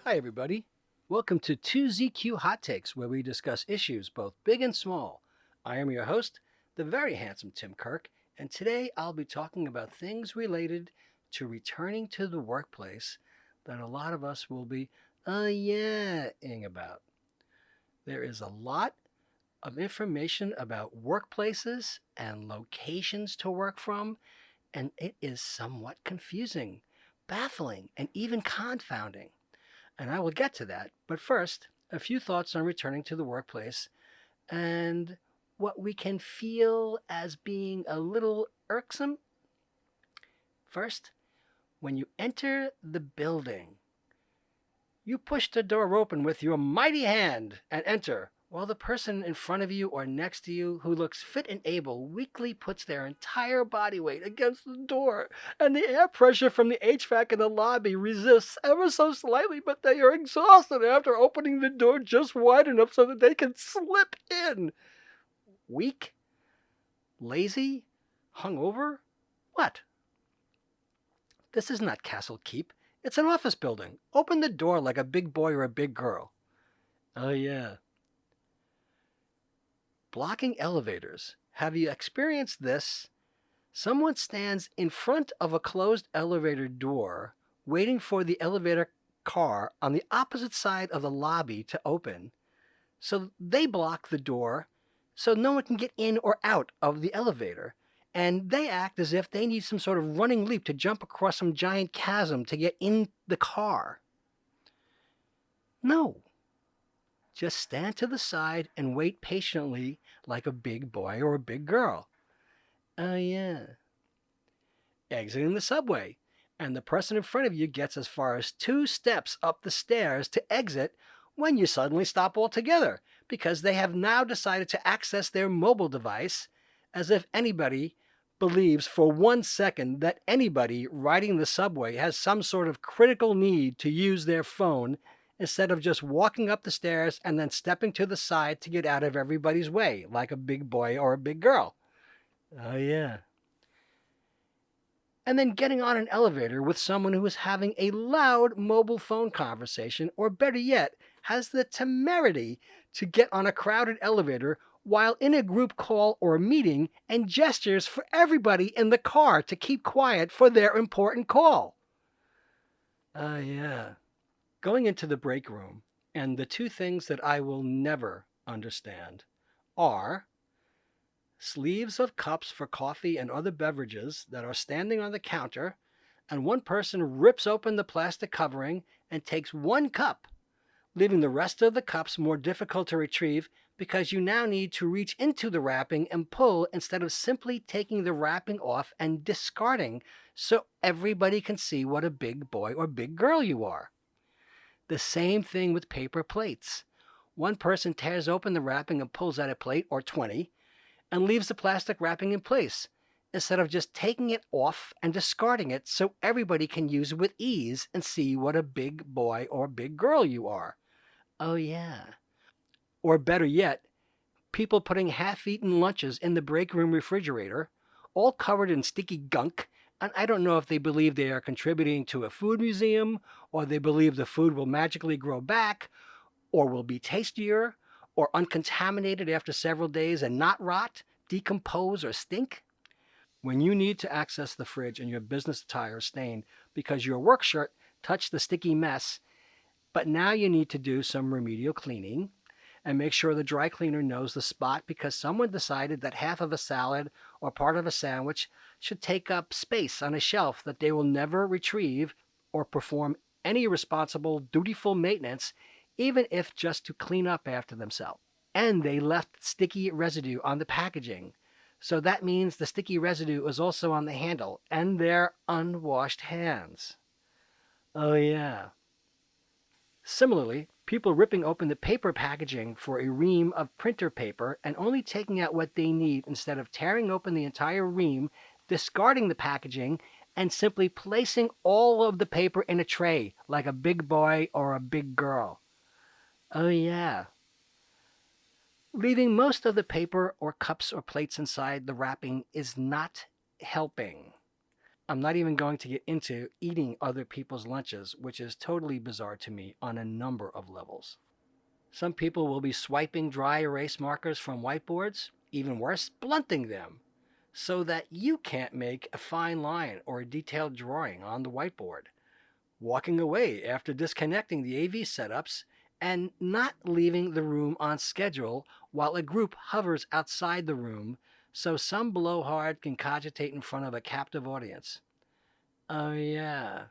Hi, everybody. Welcome to 2ZQ Hot Takes, where we discuss issues both big and small. I am your host, the very handsome Tim Kirk, and today I'll be talking about things related to returning to the workplace that a lot of us will be yeah-ing about. There is a lot of information about workplaces and locations to work from, and it is somewhat confusing, baffling, and even confounding. And I will get to that. But first, a few thoughts on returning to the workplace and what we can feel as being a little irksome. First, when you enter the building, you push the door open with your mighty hand and enter, while the person in front of you or next to you who looks fit and able weakly puts their entire body weight against the door, and the air pressure from the HVAC in the lobby resists ever so slightly, but they are exhausted after opening the door just wide enough so that they can slip in. Weak? Lazy? Hungover? What? This is not Castle Keep. It's an office building. Open the door like a big boy or a big girl. Oh, yeah. Blocking elevators. Have you experienced this? Someone stands in front of a closed elevator door, waiting for the elevator car on the opposite side of the lobby to open. So they block the door so no one can get in or out of the elevator. And they act as if they need some sort of running leap to jump across some giant chasm to get in the car. No. Just stand to the side and wait patiently like a big boy or a big girl. Oh, yeah. Exiting the subway, and the person in front of you gets as far as 2 steps up the stairs to exit when you suddenly stop altogether because they have now decided to access their mobile device, as if anybody believes for 1 second that anybody riding the subway has some sort of critical need to use their phone instead of just walking up the stairs and then stepping to the side to get out of everybody's way like a big boy or a big girl. Oh, yeah. And then getting on an elevator with someone who is having a loud mobile phone conversation, or better yet, has the temerity to get on a crowded elevator while in a group call or meeting and gestures for everybody in the car to keep quiet for their important call. Oh, yeah. Going into the break room, and the 2 things that I will never understand are sleeves of cups for coffee and other beverages that are standing on the counter, and one person rips open the plastic covering and takes 1 cup, leaving the rest of the cups more difficult to retrieve because you now need to reach into the wrapping and pull instead of simply taking the wrapping off and discarding so everybody can see what a big boy or big girl you are. The same thing with paper plates. One person tears open the wrapping and pulls out a plate, or 20, and leaves the plastic wrapping in place, instead of just taking it off and discarding it so everybody can use it with ease and see what a big boy or big girl you are. Oh, yeah. Or better yet, people putting half-eaten lunches in the break room refrigerator, all covered in sticky gunk, and I don't know if they believe they are contributing to a food museum, or they believe the food will magically grow back, or will be tastier, or uncontaminated after several days and not rot, decompose, or stink. When you need to access the fridge and your business attire is stained because your work shirt touched the sticky mess, but now you need to do some remedial cleaning and make sure the dry cleaner knows the spot because someone decided that half of a salad or part of a sandwich should take up space on a shelf that they will never retrieve or perform any responsible, dutiful maintenance, even if just to clean up after themselves. And they left sticky residue on the packaging. So that means the sticky residue is also on the handle and their unwashed hands. Oh, yeah. Similarly, people ripping open the paper packaging for a ream of printer paper and only taking out what they need instead of tearing open the entire ream, discarding the packaging, and simply placing all of the paper in a tray like a big boy or a big girl. Oh, yeah. Leaving most of the paper or cups or plates inside the wrapping is not helping. I'm not even going to get into eating other people's lunches, which is totally bizarre to me on a number of levels. Some people will be swiping dry erase markers from whiteboards, even worse, blunting them, so that you can't make a fine line or a detailed drawing on the whiteboard. Walking away after disconnecting the AV setups and not leaving the room on schedule while a group hovers outside the room so some blowhard can cogitate in front of a captive audience. Oh, yeah.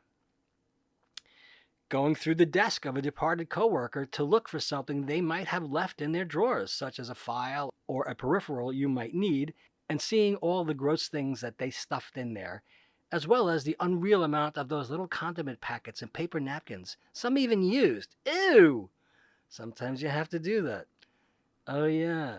Going through the desk of a departed coworker to look for something they might have left in their drawers, such as a file or a peripheral you might need, and seeing all the gross things that they stuffed in there, as well as the unreal amount of those little condiment packets and paper napkins, some even used. Ew! Sometimes you have to do that. Oh, yeah.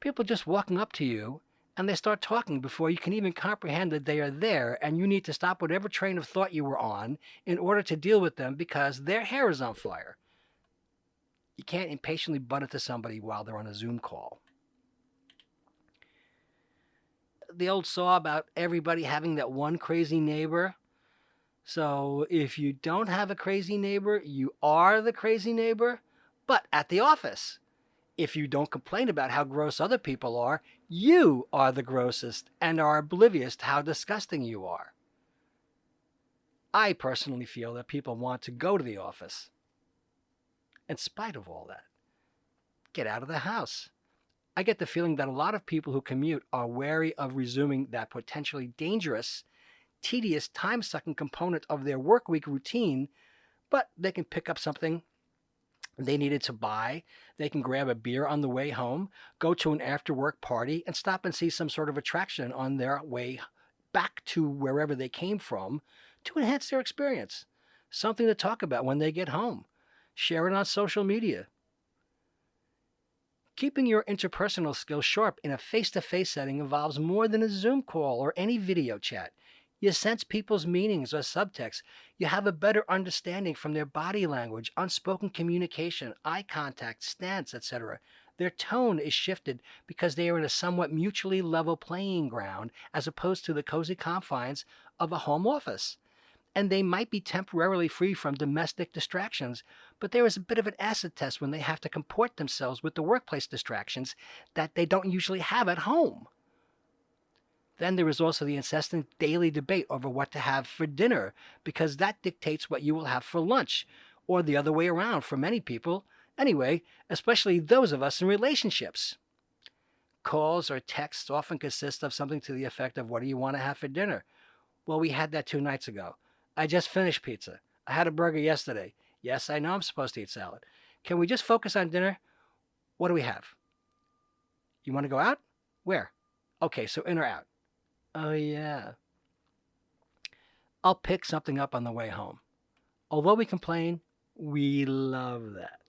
People just walking up to you and they start talking before you can even comprehend that they are there, and you need to stop whatever train of thought you were on in order to deal with them because their hair is on fire. You can't impatiently butt into somebody while they're on a Zoom call. The old saw about everybody having that one crazy neighbor. So if you don't have a crazy neighbor, you are the crazy neighbor. But at the office, if you don't complain about how gross other people are, you are the grossest and are oblivious to how disgusting you are. I personally feel that people want to go to the office. In spite of all that, get out of the house. I get the feeling that a lot of people who commute are wary of resuming that potentially dangerous, tedious, time-sucking component of their work week routine, but they can pick up something they needed to buy, they can grab a beer on the way home, go to an after-work party, and stop and see some sort of attraction on their way back to wherever they came from to enhance their experience. Something to talk about when they get home. Share it on social media. Keeping your interpersonal skills sharp in a face-to-face setting involves more than a Zoom call or any video chat. You sense people's meanings or subtext. You have a better understanding from their body language, unspoken communication, eye contact, stance, etc. Their tone is shifted because they are in a somewhat mutually level playing ground as opposed to the cozy confines of a home office. And they might be temporarily free from domestic distractions, but there is a bit of an acid test when they have to comport themselves with the workplace distractions that they don't usually have at home. Then there is also the incessant daily debate over what to have for dinner, because that dictates what you will have for lunch, or the other way around for many people. Anyway, especially those of us in relationships. Calls or texts often consist of something to the effect of, what do you want to have for dinner? Well, we had that 2 nights ago. I just finished pizza. I had a burger yesterday. Yes, I know I'm supposed to eat salad. Can we just focus on dinner? What do we have? You want to go out? Where? Okay, so in or out? Oh, yeah. I'll pick something up on the way home. Although we complain, we love that.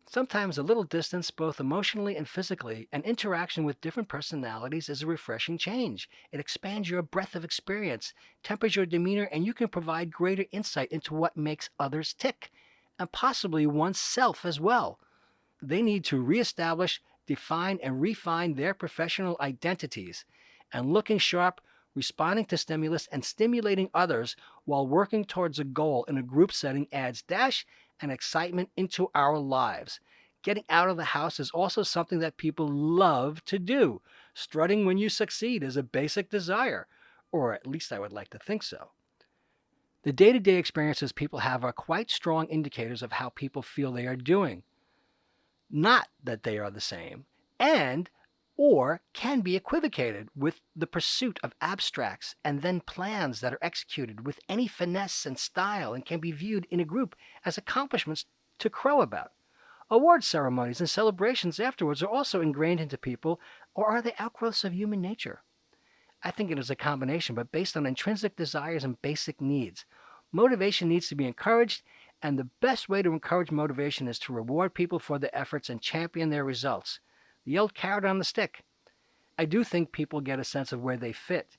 Sometimes a little distance, both emotionally and physically, and interaction with different personalities is a refreshing change. It expands your breadth of experience, tempers your demeanor, and you can provide greater insight into what makes others tick, and possibly oneself as well. They need to reestablish, define, and refine their professional identities, and looking sharp, responding to stimulus, and stimulating others while working towards a goal in a group setting adds dash and excitement into our lives. Getting out of the house is also something that people love to do. Strutting when you succeed is a basic desire, or at least I would like to think so. The day-to-day experiences people have are quite strong indicators of how people feel they are doing. Not that they are the same, and or can be equivocated with the pursuit of abstracts and then plans that are executed with any finesse and style and can be viewed in a group as accomplishments to crow about. Award ceremonies and celebrations afterwards are also ingrained into people, or are they outgrowths of human nature? I think it is a combination, but based on intrinsic desires and basic needs. Motivation needs to be encouraged, and the best way to encourage motivation is to reward people for their efforts and champion their results. The old carrot on the stick. I do think people get a sense of where they fit,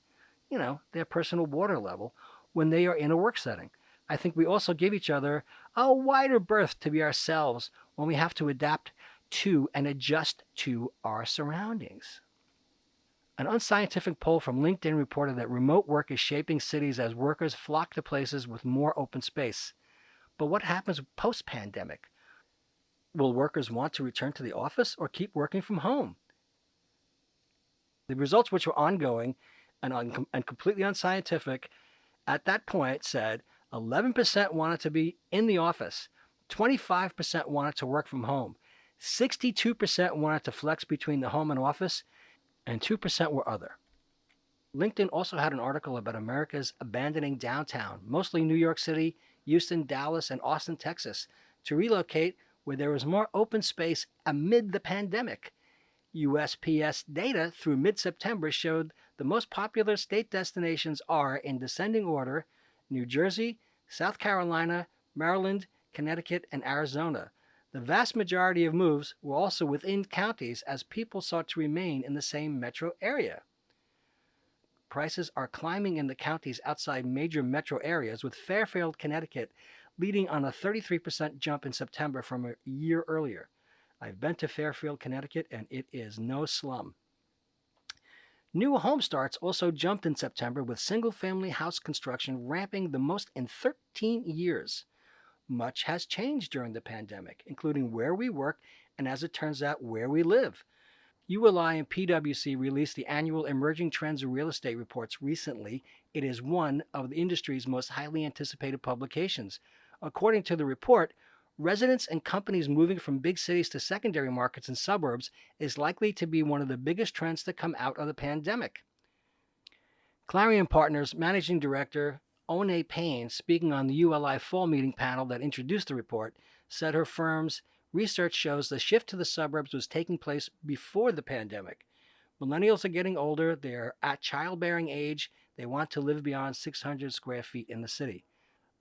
their personal water level, when they are in a work setting. I think we also give each other a wider berth to be ourselves when we have to adapt to and adjust to our surroundings. An unscientific poll from LinkedIn reported that remote work is shaping cities as workers flock to places with more open space. But what happens post-pandemic? Will workers want to return to the office or keep working from home? The results, which were ongoing and completely unscientific, at that point said 11% wanted to be in the office, 25% wanted to work from home, 62% wanted to flex between the home and office, and 2% were other. LinkedIn also had an article about America's abandoning downtown, mostly New York City, Houston, Dallas, and Austin, Texas, to relocate where there was more open space amid the pandemic. USPS data through mid-September showed the most popular state destinations are, in descending order, New Jersey, South Carolina, Maryland, Connecticut, and Arizona. The vast majority of moves were also within counties as people sought to remain in the same metro area. Prices are climbing in the counties outside major metro areas, with Fairfield, Connecticut leading on a 33% jump in September from a year earlier. I've been to Fairfield, Connecticut, and it is no slum. New home starts also jumped in September, with single-family house construction ramping the most in 13 years. Much has changed during the pandemic, including where we work and, as it turns out, where we live. ULI and PwC released the annual Emerging Trends in Real Estate reports recently. It is one of the industry's most highly anticipated publications. According to the report, residents and companies moving from big cities to secondary markets and suburbs is likely to be one of the biggest trends to come out of the pandemic. Clarion Partners Managing Director One Payne, speaking on the ULI fall meeting panel that introduced the report, said her firm's research shows the shift to the suburbs was taking place before the pandemic. Millennials are getting older, they're at childbearing age, they want to live beyond 600 square feet in the city.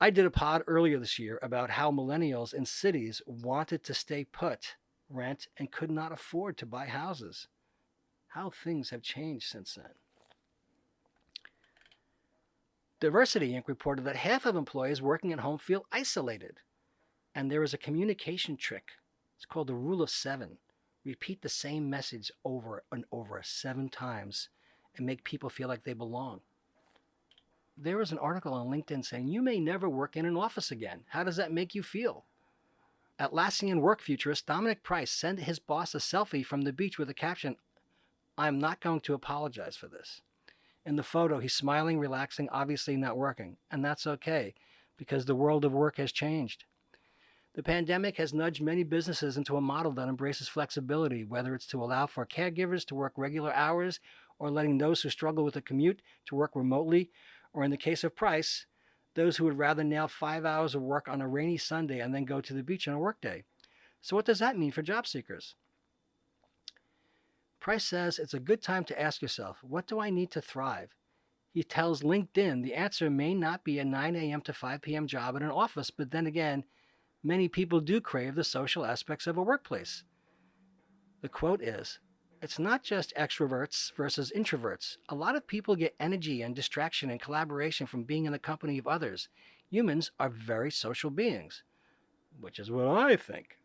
I did a pod earlier this year about how millennials in cities wanted to stay put, rent, and could not afford to buy houses. How things have changed since then. Diversity Inc. reported that half of employees working at home feel isolated. And there is a communication trick. It's called the rule of 7. Repeat the same message over and over 7 times and make people feel like they belong. There was an article on LinkedIn saying, you may never work in an office again. How does that make you feel? Atlassian work futurist Dominic Price sent his boss a selfie from the beach with the caption, I'm not going to apologize for this. In the photo, he's smiling, relaxing, obviously not working. And that's okay, because the world of work has changed. The pandemic has nudged many businesses into a model that embraces flexibility, whether it's to allow for caregivers to work regular hours or letting those who struggle with a commute to work remotely, or in the case of Price, those who would rather nail 5 hours of work on a rainy Sunday and then go to the beach on a workday. So what does that mean for job seekers? Price says it's a good time to ask yourself, what do I need to thrive? He tells LinkedIn the answer may not be a 9 a.m. to 5 p.m. job in an office, but then again, many people do crave the social aspects of a workplace. The quote is, it's not just extroverts versus introverts. A lot of people get energy and distraction and collaboration from being in the company of others. Humans are very social beings, which is what I think.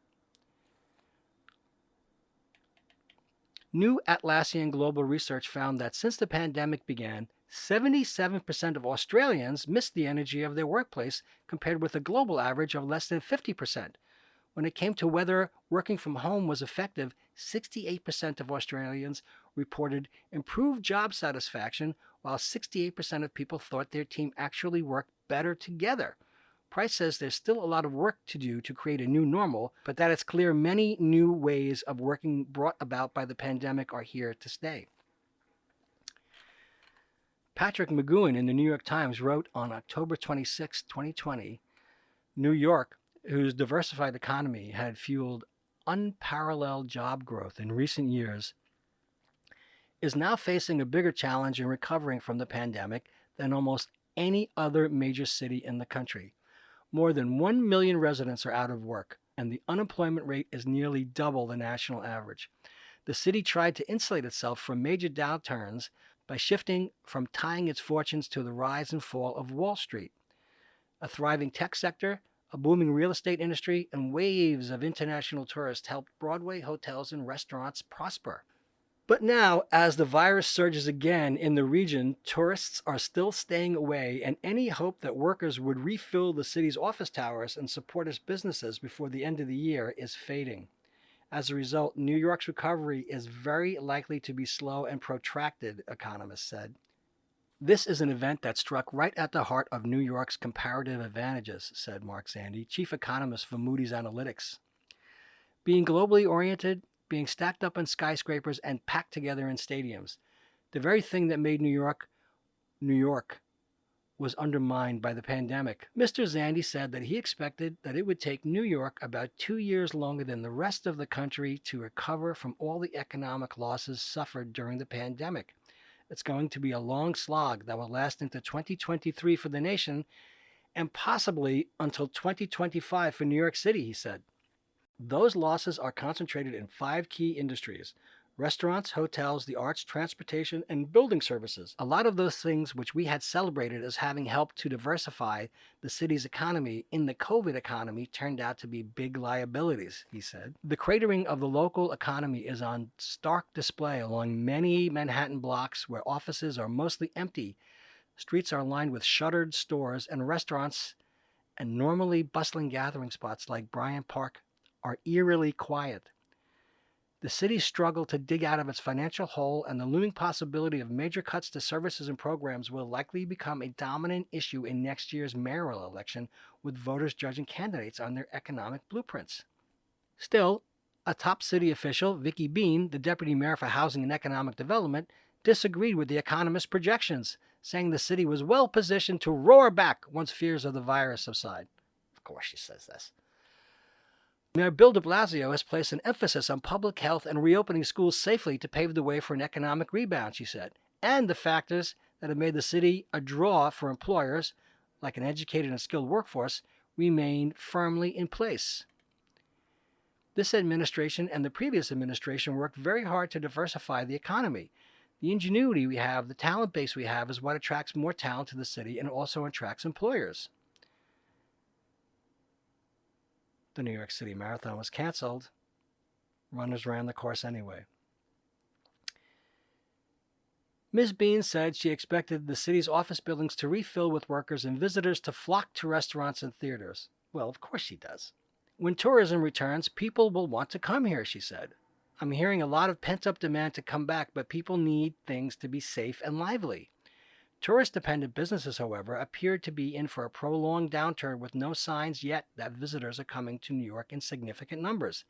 New Atlassian Global Research found that since the pandemic began, 77% of Australians missed the energy of their workplace, compared with a global average of less than 50%. When it came to whether working from home was effective, 68% of Australians reported improved job satisfaction, while 68% of people thought their team actually worked better together. Price says there's still a lot of work to do to create a new normal, but that it's clear many new ways of working brought about by the pandemic are here to stay. Patrick McGowan in the New York Times wrote on October 26, 2020, New York, whose diversified economy had fueled unparalleled job growth in recent years, is now facing a bigger challenge in recovering from the pandemic than almost any other major city in the country. More than 1 million residents are out of work, and the unemployment rate is nearly double the national average. The city tried to insulate itself from major downturns by shifting from tying its fortunes to the rise and fall of Wall Street. A thriving tech sector, a booming real estate industry, and waves of international tourists helped Broadway hotels and restaurants prosper. But now, as the virus surges again in the region, tourists are still staying away, and any hope that workers would refill the city's office towers and support its businesses before the end of the year is fading. As a result, New York's recovery is very likely to be slow and protracted, economists said. This is an event that struck right at the heart of New York's comparative advantages, said Mark Zandi, chief economist for Moody's Analytics. Being globally oriented, being stacked up in skyscrapers and packed together in stadiums, the very thing that made New York, was undermined by the pandemic. Mr. Zandi said that he expected that it would take New York about 2 years longer than the rest of the country to recover from all the economic losses suffered during the pandemic. It's going to be a long slog that will last into 2023 for the nation and possibly until 2025 for New York City, he said. Those losses are concentrated in 5 key industries: restaurants, hotels, the arts, transportation, and building services. A lot of those things which we had celebrated as having helped to diversify the city's economy in the COVID economy turned out to be big liabilities, he said. The cratering of the local economy is on stark display along many Manhattan blocks where offices are mostly empty. Streets are lined with shuttered stores, and restaurants and normally bustling gathering spots like Bryant Park are eerily quiet. The city struggled to dig out of its financial hole, and the looming possibility of major cuts to services and programs will likely become a dominant issue in next year's mayoral election, with voters judging candidates on their economic blueprints. Still, a top city official, Vicky Bean, the deputy mayor for Housing and Economic Development, disagreed with the economist's projections, saying the city was well positioned to roar back once fears of the virus subside. Of course she says this. Mayor Bill de Blasio has placed an emphasis on public health and reopening schools safely to pave the way for an economic rebound, she said, and the factors that have made the city a draw for employers, like an educated and skilled workforce, remain firmly in place. This administration and the previous administration worked very hard to diversify the economy. The ingenuity we have, the talent base we have, is what attracts more talent to the city and also attracts employers. The New York City Marathon was canceled. Runners ran the course anyway. Ms. Bean said she expected the city's office buildings to refill with workers and visitors to flock to restaurants and theaters. Well, of course she does. When tourism returns, people will want to come here, she said. I'm hearing a lot of pent-up demand to come back, but people need things to be safe and lively. Tourist-dependent businesses, however, appear to be in for a prolonged downturn with no signs yet that visitors are coming to New York in significant numbers.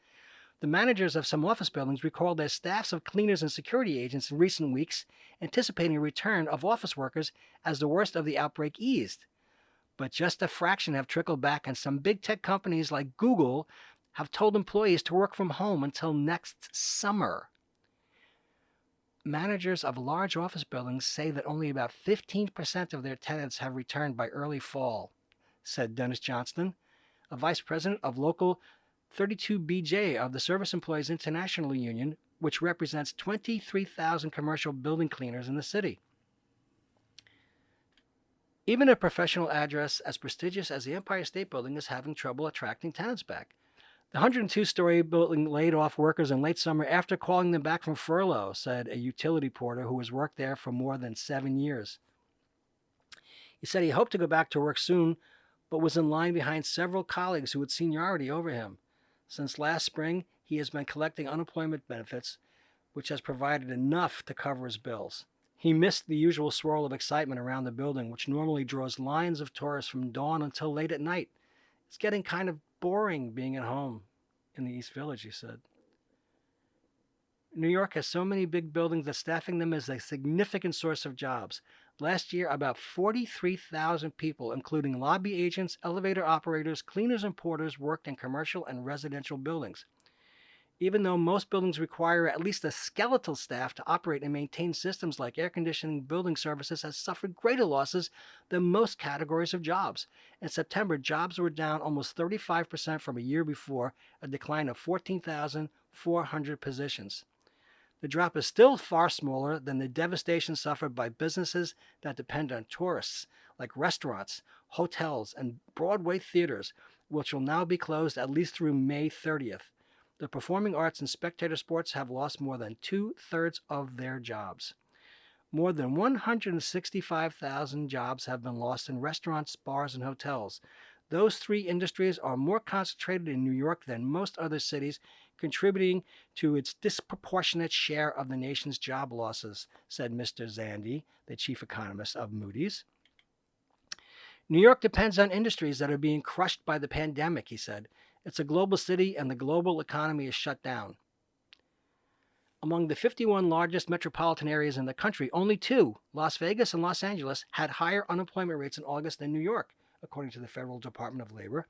The managers of some office buildings recalled their staffs of cleaners and security agents in recent weeks, anticipating a return of office workers as the worst of the outbreak eased. But just a fraction have trickled back, and some big tech companies like Google have told employees to work from home until next summer. Managers of large office buildings say that only about 15% of their tenants have returned by early fall, said Dennis Johnston, a vice president of Local 32BJ of the Service Employees International Union, which represents 23,000 commercial building cleaners in the city. Even a professional address as prestigious as the Empire State Building is having trouble attracting tenants back. The 102-story building laid off workers in late summer after calling them back from furlough, said a utility porter who has worked there for more than 7 years. He said he hoped to go back to work soon, but was in line behind several colleagues who had seniority over him. Since last spring, he has been collecting unemployment benefits, which has provided enough to cover his bills. He missed the usual swirl of excitement around the building, which normally draws lines of tourists from dawn until late at night. It's getting kind of boring being at home in the East Village, he said. New York has so many big buildings that staffing them is a significant source of jobs. Last year, about 43,000 people, including lobby agents, elevator operators, cleaners, and porters, worked in commercial and residential buildings. Even though most buildings require at least a skeletal staff to operate and maintain systems like air conditioning, building services has suffered greater losses than most categories of jobs. In September, jobs were down almost 35% from a year before, a decline of 14,400 positions. The drop is still far smaller than the devastation suffered by businesses that depend on tourists, like restaurants, hotels, and Broadway theaters, which will now be closed at least through May 30th. The performing arts and spectator sports have lost more than 2/3 of their jobs. More than 165,000 jobs have been lost in restaurants, bars, and hotels. Those three industries are more concentrated in New York than most other cities, contributing to its disproportionate share of the nation's job losses, said Mr. Zandi, the chief economist of Moody's. New York depends on industries that are being crushed by the pandemic, he said. It's a global city and the global economy is shut down. Among the 51 largest metropolitan areas in the country, only two, Las Vegas and Los Angeles, had higher unemployment rates in August than New York, according to the Federal Department of Labor.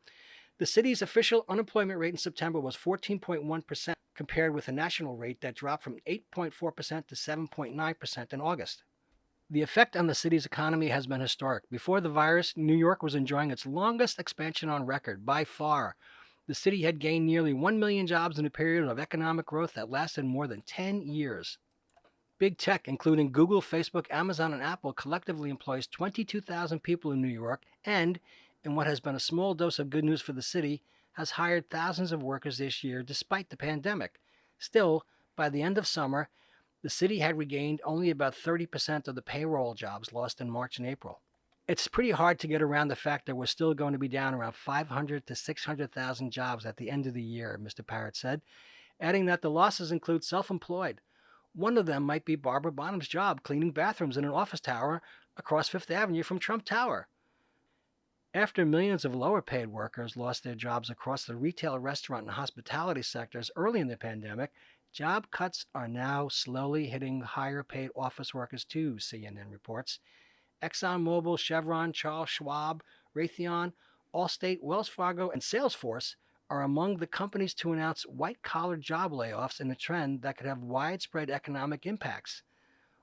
The city's official unemployment rate in September was 14.1%, compared with a national rate that dropped from 8.4% to 7.9% in August. The effect on the city's economy has been historic. Before the virus, New York was enjoying its longest expansion on record, by far. The city had gained nearly 1 million jobs in a period of economic growth that lasted more than 10 years. Big tech, including Google, Facebook, Amazon, and Apple, collectively employs 22,000 people in New York and, in what has been a small dose of good news for the city, has hired thousands of workers this year despite the pandemic. Still, by the end of summer, the city had regained only about 30% of the payroll jobs lost in March and April. It's pretty hard to get around the fact that we're still going to be down around 500 to 600,000 jobs at the end of the year, Mr. Parrott said, adding that the losses include self-employed. One of them might be Barbara Bonham's job cleaning bathrooms in an office tower across Fifth Avenue from Trump Tower. After millions of lower-paid workers lost their jobs across the retail, restaurant, and hospitality sectors early in the pandemic, job cuts are now slowly hitting higher-paid office workers too, CNN reports. ExxonMobil, Chevron, Charles Schwab, Raytheon, Allstate, Wells Fargo, and Salesforce are among the companies to announce white-collar job layoffs in a trend that could have widespread economic impacts.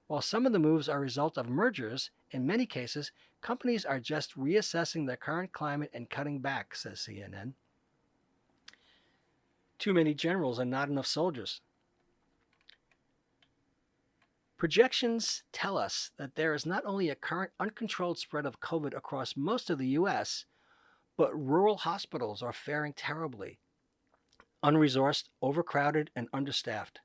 While some of the moves are a result of mergers, in many cases, companies are just reassessing their current climate and cutting back, says CNN. Too many generals and not enough soldiers. Projections tell us that there is not only a current uncontrolled spread of COVID across most of the U.S., but rural hospitals are faring terribly, unresourced, overcrowded, and understaffed.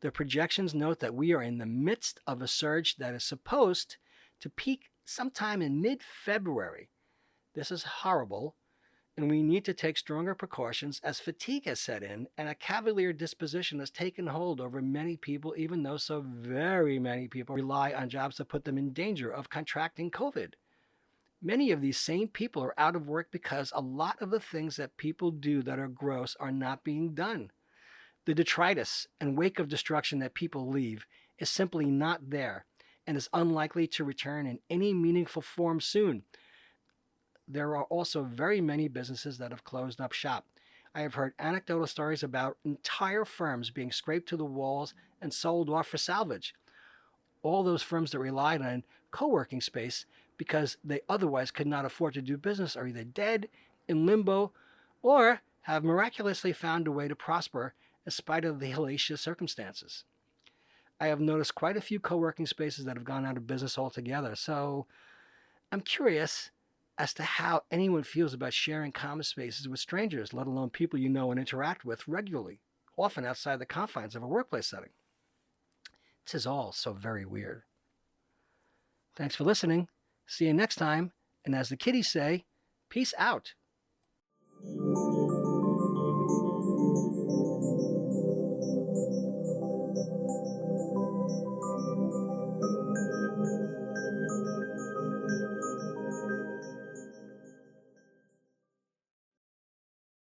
The projections note that we are in the midst of a surge that is supposed to peak sometime in mid-February. This is horrible, and we need to take stronger precautions as fatigue has set in and a cavalier disposition has taken hold over many people, even though so very many people rely on jobs that put them in danger of contracting COVID. Many of these same people are out of work because a lot of the things that people do that are gross are not being done. The detritus and wake of destruction that people leave is simply not there and is unlikely to return in any meaningful form soon. There are also very many businesses that have closed up shop. I have heard anecdotal stories about entire firms being scraped to the walls and sold off for salvage. All those firms that relied on co-working space because they otherwise could not afford to do business are either dead, in limbo, or have miraculously found a way to prosper in spite of the hellacious circumstances. I have noticed quite a few co-working spaces that have gone out of business altogether, so I'm curious as to how anyone feels about sharing common spaces with strangers, let alone people you know and interact with regularly, often outside the confines of a workplace setting. This is all so very weird. Thanks for listening. See you next time, and as the kiddies say, peace out.